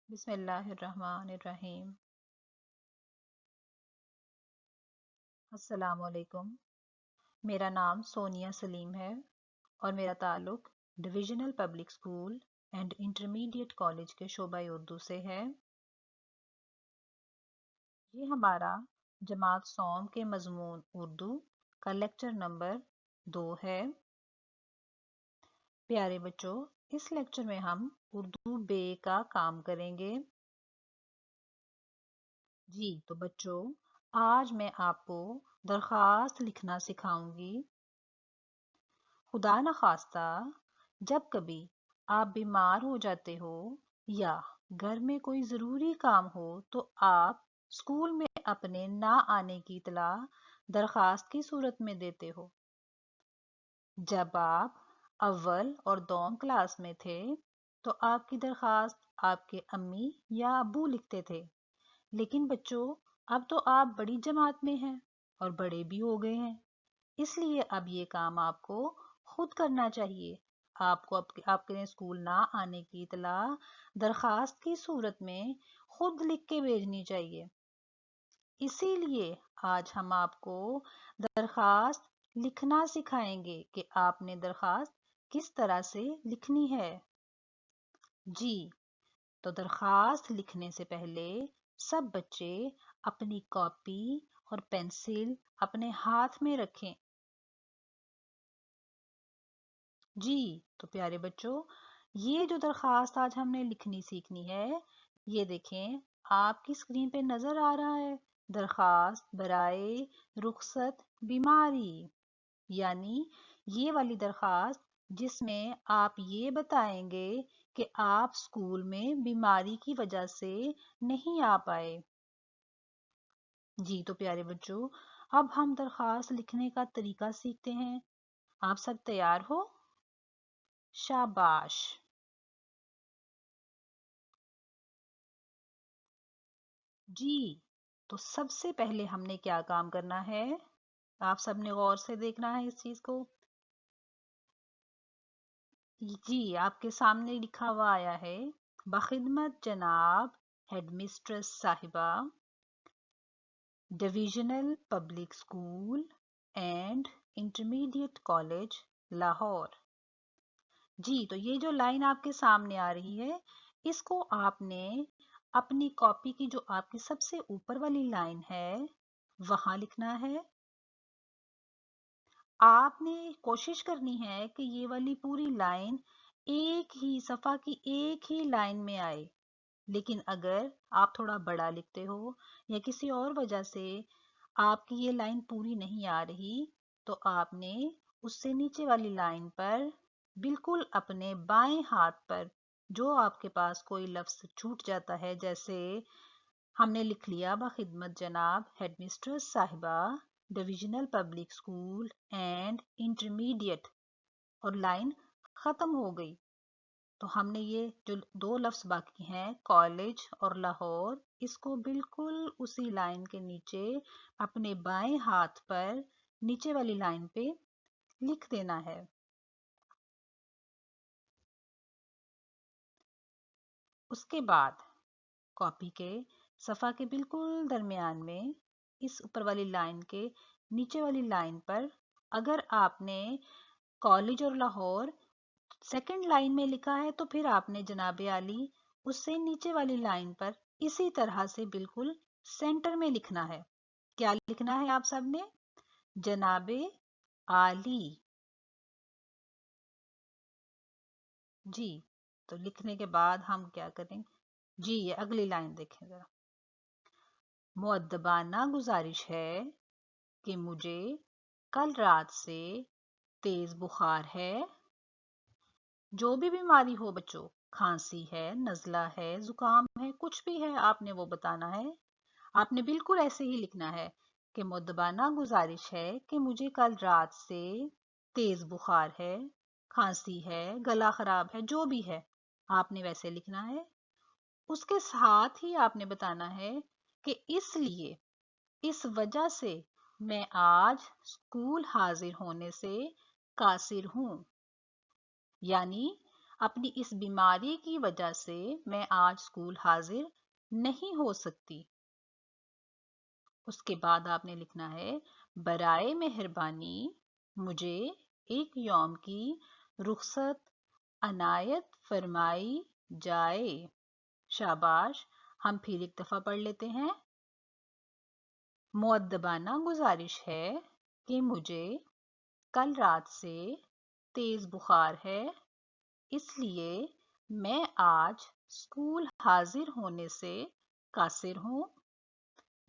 بسم اللہ الرحمن الرحیم۔ السلام علیکم۔ میرا نام سونیا سلیم ہے اور میرا تعلق divisional public school and intermediate college کے شعبہ اردو سے ہے۔ یہ ہمارا جماعت سوم کے مضمون اردو کا لیکچر نمبر 2 ہے۔ پیارے بچوں، اس لیکچر میں ہم اردو بے کا کام کریں گے۔ جی تو بچوں، آج میں آپ کو درخواست لکھنا سکھاؤں گی۔ خدا نخواستہ جب کبھی آپ بیمار ہو جاتے ہو یا گھر میں کوئی ضروری کام ہو تو آپ اسکول میں اپنے نہ آنے کی اطلاع درخواست کی صورت میں دیتے ہو۔ جب آپ اول اور دوم کلاس میں تھے تو آپ کی درخواست آپ کے امی یا ابو لکھتے تھے، لیکن بچوں اب تو آپ بڑی جماعت میں ہیں اور بڑے بھی ہو گئے ہیں، اس لیے اب یہ کام آپ کو خود کرنا چاہیے۔ آپ کو آپ کے اسکول نہ آنے کی اطلاع درخواست کی صورت میں خود لکھ کے بھیجنی چاہیے۔ اسی لیے آج ہم آپ کو درخواست لکھنا سکھائیں گے کہ آپ نے درخواست کس طرح سے لکھنی ہے۔ جی تو درخواست لکھنے سے پہلے سب بچے اپنی کاپی اور پینسل اپنے ہاتھ میں رکھیں۔ جی تو پیارے بچوں، یہ جو درخواست آج ہم نے لکھنی سیکھنی ہے، یہ دیکھیں آپ کی اسکرین پہ نظر آ رہا ہے، درخواست برائے رخصت بیماری، یعنی یہ والی درخواست جس میں آپ یہ بتائیں گے کہ آپ اسکول میں بیماری کی وجہ سے نہیں آ پائے۔ جی تو پیارے بچوں، اب ہم درخواست لکھنے کا طریقہ سیکھتے ہیں۔ آپ سب تیار ہو؟ شاباش۔ جی تو سب سے پہلے ہم نے کیا کام کرنا ہے؟ آپ سب نے غور سے دیکھنا ہے اس چیز کو۔ جی آپ کے سامنے لکھا ہوا آیا ہے، بخدمت جناب ہیڈ مسٹریس صاحبہ، divisional public school and intermediate college Lahore. جی تو یہ جو لائن آپ کے سامنے آ رہی ہے، اس کو آپ نے اپنی کاپی کی جو آپ کی سب سے اوپر والی لائن ہے وہاں لکھنا ہے۔ آپ نے کوشش کرنی ہے کہ یہ والی پوری لائن ایک ہی صفحہ کی ایک ہی لائن میں آئے، لیکن اگر آپ تھوڑا بڑا لکھتے ہو یا کسی اور وجہ سے آپ کی یہ لائن پوری نہیں آ رہی تو آپ نے اس سے نیچے والی لائن پر بالکل اپنے بائیں ہاتھ پر جو آپ کے پاس کوئی لفظ چھوٹ جاتا ہے، جیسے ہم نے لکھ لیا بخدمت جناب ہیڈ مسٹریس صاحبہ divisional public school and intermediate, اور لائن ختم ہو گئی، تو ہم نے یہ جو دو لفظ باقی ہیں کالج اور لاہور، اس کو بالکل اسی لائن کے نیچے اپنے بائیں ہاتھ پر نیچے والی لائن پہ لکھ دینا ہے۔ اس کے بعد کاپی کے صفحہ کے بالکل درمیان میں اس اوپر والی لائن کے نیچے والی لائن پر اگر آپ نے کالج اور لاہور سیکنڈ لائن میں لکھا ہے تو پھر آپ نے جناب عالی اس سے نیچے والی لائن پر اسی طرح سے بالکل سینٹر میں لکھنا ہے۔ کیا لکھنا ہے آپ سب نے؟ جناب عالی۔ جی تو لکھنے کے بعد ہم کیا کریں؟ جی یہ اگلی لائن دیکھیں ذرا، مؤدبانہ گزارش ہے کہ مجھے کل رات سے تیز بخار ہے۔ جو بھی بیماری ہو بچوں، کھانسی ہے، نزلہ ہے، زکام ہے، کچھ بھی ہے، آپ نے وہ بتانا ہے۔ آپ نے بالکل ایسے ہی لکھنا ہے کہ مؤدبانہ گزارش ہے کہ مجھے کل رات سے تیز بخار ہے، کھانسی ہے، گلا خراب ہے، جو بھی ہے آپ نے ویسے لکھنا ہے۔ اس کے ساتھ ہی آپ نے بتانا ہے کہ اس لیے، اس وجہ سے میں آج اسکول حاضر ہونے سے قاصر ہوں، یعنی اپنی اس بیماری کی وجہ سے میں آج اسکول حاضر نہیں ہو سکتی۔ اس کے بعد آپ نے لکھنا ہے برائے مہربانی مجھے ایک یوم کی رخصت عنایت فرمائی جائے۔ شاباش، ہم پھر ایک دفعہ پڑھ لیتے ہیں۔ مؤدبانہ گزارش ہے کہ مجھے کل رات سے تیز بخار ہے، اس لیے میں آج اسکول حاضر ہونے سے قاصر ہوں۔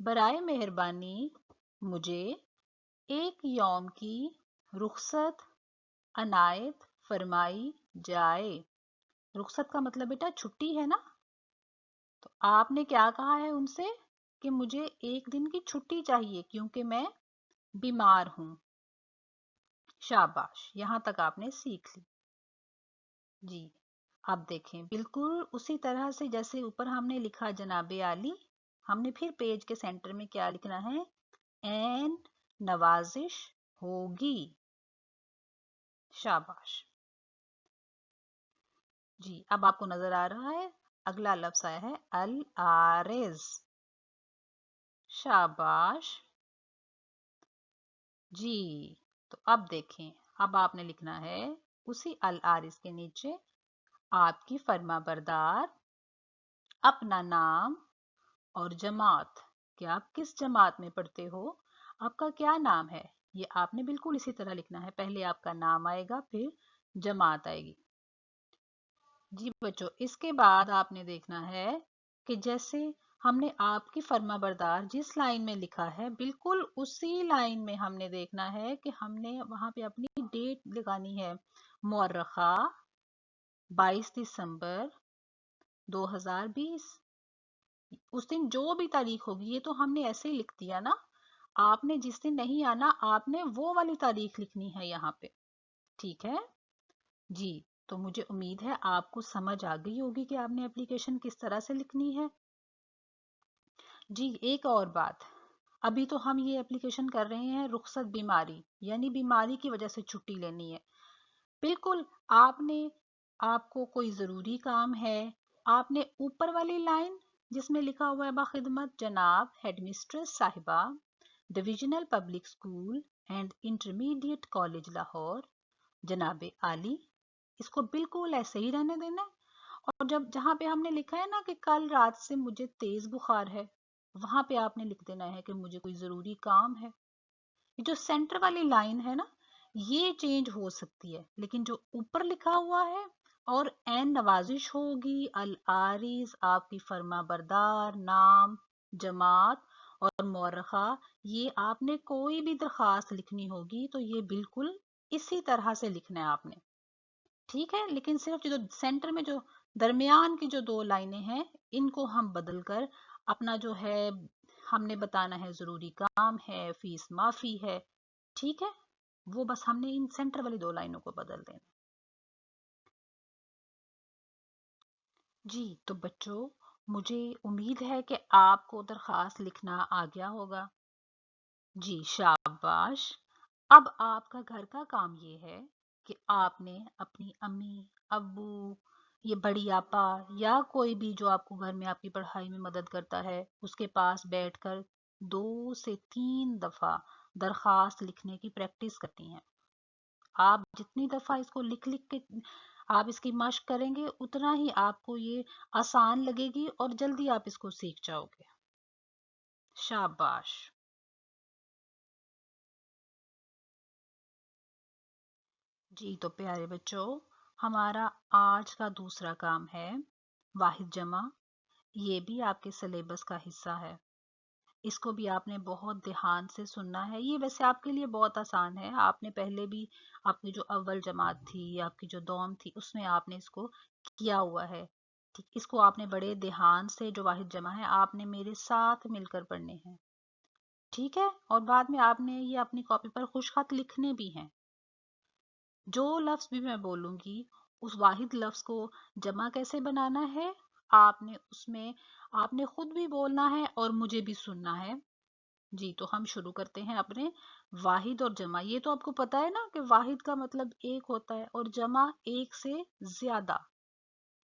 برائے مہربانی مجھے ایک یوم کی رخصت عنایت فرمائی جائے۔ رخصت کا مطلب بیٹا چھٹی ہے نا، تو آپ نے کیا کہا ہے ان سے کہ مجھے ایک دن کی چھٹی چاہیے کیونکہ میں بیمار ہوں۔ شاباش، یہاں تک آپ نے سیکھ لی۔ جی اب دیکھیں بالکل اسی طرح سے جیسے اوپر ہم نے لکھا جناب عالی، ہم نے پھر پیج کے سینٹر میں کیا لکھنا ہے؟ این نوازش ہوگی۔ شاباش جی، اب آپ کو نظر آ رہا ہے اگلا لفظ آیا ہے العارض۔ شاباش جی، تو اب دیکھیں، اب آپ نے لکھنا ہے اسی العارض کے نیچے آپ کی فرما بردار، اپنا نام اور جماعت کہ آپ کس جماعت میں پڑھتے ہو، آپ کا کیا نام ہے، یہ آپ نے بالکل اسی طرح لکھنا ہے۔ پہلے آپ کا نام آئے گا پھر جماعت آئے گی۔ جی بچوں، اس کے بعد آپ نے دیکھنا ہے کہ جیسے ہم نے آپ کی فرما بردار جس لائن میں لکھا ہے بالکل اسی لائن میں ہم نے دیکھنا ہے کہ ہم نے وہاں پہ اپنی ڈیٹ لگانی ہے۔ مورخہ 22 دسمبر 2020، اس دن جو بھی تاریخ ہوگی یہ تو ہم نے ایسے ہی لکھ دیا نا، آپ نے جس دن نہیں آنا آپ نے وہ والی تاریخ لکھنی ہے یہاں پہ، ٹھیک ہے جی؟ تو مجھے امید ہے آپ کو سمجھ آ گئی ہوگی کہ آپ نے اپلیکیشن کس طرح سے لکھنی ہے۔ جی ایک اور بات، ابھی تو ہم یہ اپلیکیشن کر رہے ہیں رخصت بیماری، یعنی بیماری کی وجہ سے چھٹی لینی ہے۔ بالکل آپ کو کوئی ضروری کام ہے، آپ نے اوپر والی لائن جس میں لکھا ہوا ہے باخدمت جناب ہیڈ مسٹریس صاحبہ، divisional public school and intermediate college Lahore, جناب عالی، اس کو بالکل ایسے ہی رہنے دینا ہے۔ اور جہاں پہ ہم نے لکھا ہے نا کہ کل رات سے مجھے تیز بخار ہے، وہاں پہ آپ نے لکھ دینا ہے کہ مجھے کوئی ضروری کام ہے۔ جو سینٹر والی لائن ہے نا یہ چینج ہو سکتی ہے، لیکن جو اوپر لکھا ہوا ہے اور این نوازش ہوگی العارض آپ کی فرما بردار، نام، جماعت اور مورخہ، یہ آپ نے کوئی بھی درخواست لکھنی ہوگی تو یہ بالکل اسی طرح سے لکھنا ہے آپ نے، ٹھیک ہے؟ لیکن صرف جو سینٹر میں جو درمیان کی جو دو لائنیں ہیں ان کو ہم بدل کر اپنا جو ہے ہم نے بتانا ہے ضروری کام ہے، فیس معافی ہے، ٹھیک ہے؟ وہ بس ہم نے ان سینٹر والی دو لائنوں کو بدل دینا۔ جی تو بچوں، مجھے امید ہے کہ آپ کو درخواست لکھنا آ گیا ہوگا۔ جی شاباش، اب آپ کا گھر کا کام یہ ہے کہ آپ نے اپنی امی، ابو، یہ بڑی آپا یا کوئی بھی جو آپ کو گھر میں آپ کی پڑھائی میں مدد کرتا ہے اس کے پاس بیٹھ کر 2 سے 3 دفعہ درخواست لکھنے کی پریکٹس کرتی ہیں۔ آپ جتنی دفعہ اس کو لکھ کے آپ اس کی مشق کریں گے اتنا ہی آپ کو یہ آسان لگے گی اور جلدی آپ اس کو سیکھ جاؤ گے۔ شاباش جی تو پیارے بچوں، ہمارا آج کا دوسرا کام ہے واحد جمع۔ یہ بھی آپ کے سلیبس کا حصہ ہے، اس کو بھی آپ نے بہت دھیان سے سننا ہے۔ یہ ویسے آپ کے لیے بہت آسان ہے، آپ نے پہلے بھی آپ کی جو اول جماعت تھی، آپ کی جو دوم تھی، اس میں آپ نے اس کو کیا ہوا ہے، ٹھیک؟ اس کو آپ نے بڑے دھیان سے جو واحد جمع ہے آپ نے میرے ساتھ مل کر پڑھنے ہیں، ٹھیک ہے؟ اور بعد میں آپ نے یہ اپنی کاپی پر خوش خط لکھنے بھی ہیں۔ جو لفظ بھی میں بولوں گی اس واحد لفظ کو جمع کیسے بنانا ہے آپ نے اس میں آپ نے خود بھی بولنا ہے اور مجھے بھی سننا ہے، جی تو ہم شروع کرتے ہیں اپنے واحد اور جمع. یہ تو آپ کو پتا ہے نا کہ واحد کا مطلب ایک ہوتا ہے اور جمع ایک سے زیادہ.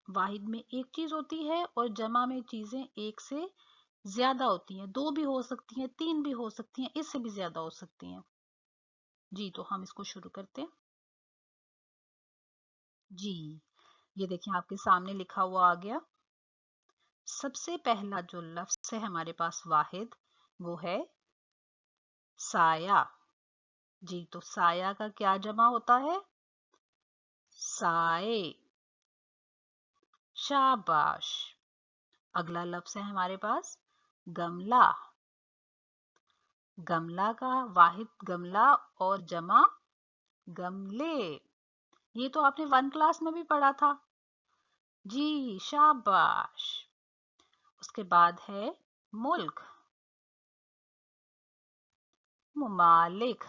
واحد میں ایک چیز ہوتی ہے اور جمع میں چیزیں ایک سے زیادہ ہوتی ہیں. دو بھی ہو سکتی ہیں، تین بھی ہو سکتی ہیں، اس سے بھی زیادہ ہو سکتی ہیں. جی تو ہم اس کو شروع کرتے ہیں. جی یہ دیکھیں آپ کے سامنے لکھا ہوا آ گیا. سب سے پہلا جو لفظ ہے ہمارے پاس واحد، وہ ہے سایہ. جی تو سایہ کا کیا جمع ہوتا ہے؟ سائے. شاباش. اگلا لفظ ہے ہمارے پاس گملہ. گملہ کا واحد گملہ اور جمع گملے. یہ تو آپ نے 1 کلاس میں بھی پڑھا تھا. جی شاباش. اس کے بعد ہے ملک. ممالک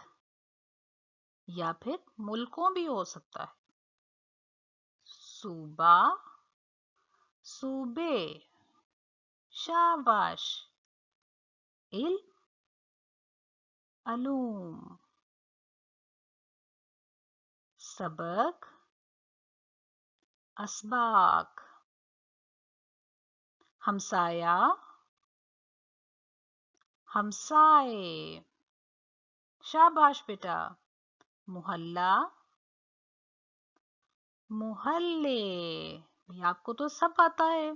یا پھر ملکوں بھی ہو سکتا ہے. صوبہ، صوبے. شاباش. علم، علوم. سبق، اسباق. ہمسایہ، ہمسائے. شاباش بیٹا. محلہ، محلے. یہ آپ کو تو سب آتا ہے.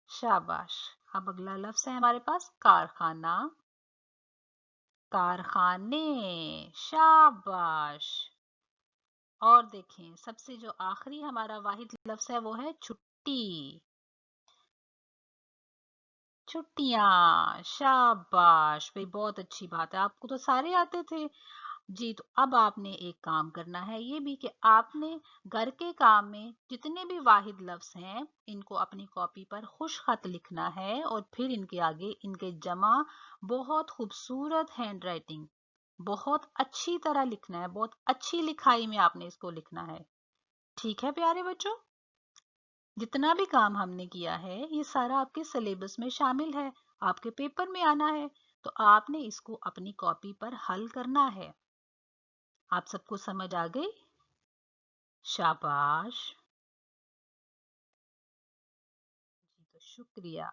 شاباش. اب اگلا لفظ ہے ہمارے پاس کارخانہ، کارخانے. شاباش. اور دیکھیں سب سے جو آخری ہمارا واحد لفظ ہے وہ ہے چھٹی. چھٹیاں. شاباش بھائی، بہت اچھی بات ہے، آپ کو تو سارے آتے تھے. جی تو اب آپ نے ایک کام کرنا ہے یہ بھی کہ آپ نے گھر کے کام میں جتنے بھی واحد لفظ ہیں ان کو اپنی کاپی پر خوش خط لکھنا ہے اور پھر ان کے آگے ان کے جمع بہت خوبصورت ہینڈ رائٹنگ، بہت اچھی طرح لکھنا ہے، بہت اچھی لکھائی میں آپ نے اس کو لکھنا ہے. ٹھیک ہے پیارے بچوں؟ جتنا بھی کام ہم نے کیا ہے یہ سارا آپ کے سلیبس میں شامل ہے، آپ کے پیپر میں آنا ہے، تو آپ نے اس کو اپنی کاپی پر حل کرنا ہے. آپ سب کو سمجھ آ گئی؟ شاباش. جی تو شکریہ.